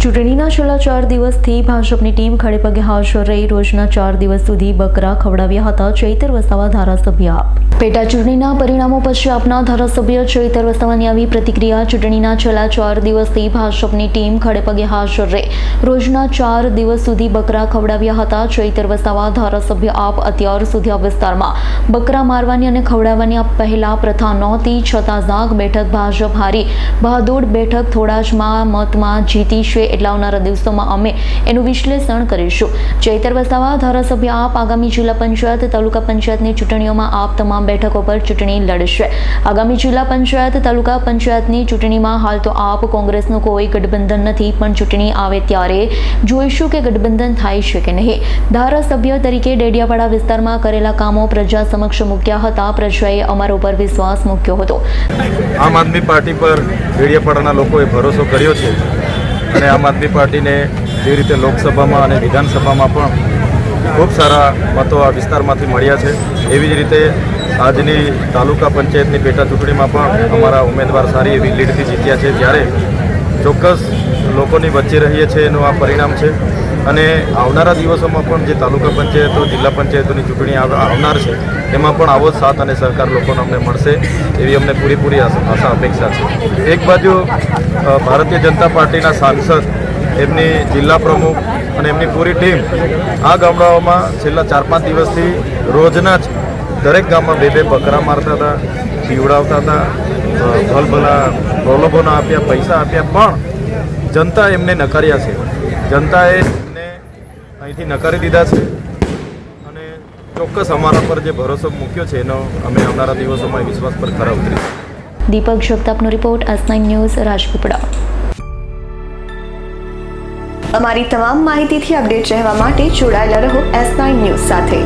ચૂંટણીના છેલ્લા 4 દિવસથી ભાજપની ટીમ ખડેપગે હાજર રહી રોજના 4 દિવસ સુધી બકરા ખવડાવ્યા હતા ચૈતર વસાવા ધારાસભ્ય. પેટા ચૂંટણીના પરિણામો પછી આપના ધારાસભ્ય ચૈતર વસાવાની આવી પ્રતિક્રિયા. ચૂંટણીના છેલ્લા 4 દિવસથી ભાજપની ટીમ ખડેપગે હાજર રહી રોજના 4 દિવસ સુધી બકરા ખવડાવ્યા હતા ચૈતર વસાવા ધારાસભ્ય. આપ અત્યાર સુધી આ વિસ્તારમાં બકરા મારવાની અને ખવડાવવાની આ પહેલા પ્રથા નહોતી, છતાં ઝાગ બેઠક ભાજપ હારી બહાદુર બેઠક થોડા જ મતમાં જીતી છે, એટલે આવનારા દિવસોમાં અમે એનું વિશ્લેષણ કરીશું. ચૈતર વસાવા ધારાસભ્ય. આપ આગામી જિલ્લા પંચાયત, તાલુકા પંચાયતની ચૂંટણીઓમાં આપ તમામ બેઠકો પર ચૂંટણી લડશે. આગામી જિલ્લા પંચાયત, તાલુકા પંચાયતની ચૂંટણીમાં હાલ તો આપ કોંગ્રેસનું કોઈ ગઠબંધન નથી, પણ ચૂંટણી આવે ત્યારે જોઈશું કે ગઠબંધન થાય છે કે નહીં. ધારાસભ્ય તરીકે ડેડિયાપાડા વિસ્તારમાં કરેલા કામો પ્રજા સમક્ષ મૂક્યા હતા. પ્રજાએ અમારા ઉપર વિશ્વાસ મૂક્યો હતો. આમ આદમી પાર્ટી પર ડેડિયાપાડાના લોકોએ ભરોસો કર્યો છે અને આમ આદમી પાર્ટીને જે રીતે લોકસભામાં અને વિધાનસભામાં પણ ખૂબ સારા મતો આ વિસ્તારમાંથી મળ્યા છે, એવી જ રીતે આજની તાલુકા પંચાયતની પેટા ચૂંટણીમાં પણ અમારા ઉમેદવાર સારી એવી લીડથી જીત્યા છે. ત્યારે ચોક્કસ લોકોની વચ્ચે રહીએ છીએ એનું આ પરિણામ છે અને આવનારા દિવસોમાં પણ જે તાલુકા પંચાયતો, જિલ્લા પંચાયતોની ચૂંટણી આવનાર છે એમાં પણ આવો જ સાથ અને સહકાર લોકોને અમને મળશે એવી અમને પૂરેપૂરી આશા અપેક્ષા છે. એક બાજુ ભારતીય જનતા પાર્ટીના સાંસદ, એમની જિલ્લા પ્રમુખ અને એમની પૂરી ટીમ આ ગામડાઓમાં છેલ્લા 4-5 દિવસથી રોજના જ દરેક ગામમાં 2-2 બકરા મારતા હતા, પીવડાવતા હતા, ભલભલા પ્રલોભનો આપ્યા, પૈસા આપ્યા, પણ જનતા એમને નકાર્યા છે. જનતાએ એમને અહીંથી નકારી દીધા છે અને ચોક્કસ અમારા પર જે ભરોસો મૂક્યો છે એનો અમે આવનારા દિવસોમાં વિશ્વાસ પર ખરા ઉતરીશું. દીપક જગતાપનો રિપોર્ટ, S9 ન્યૂઝ, રાજપીપળા. અમારી તમામ માહિતીથી અપડેટ રહેવા માટે જોડાયેલા રહો S9 ન્યૂઝ સાથે.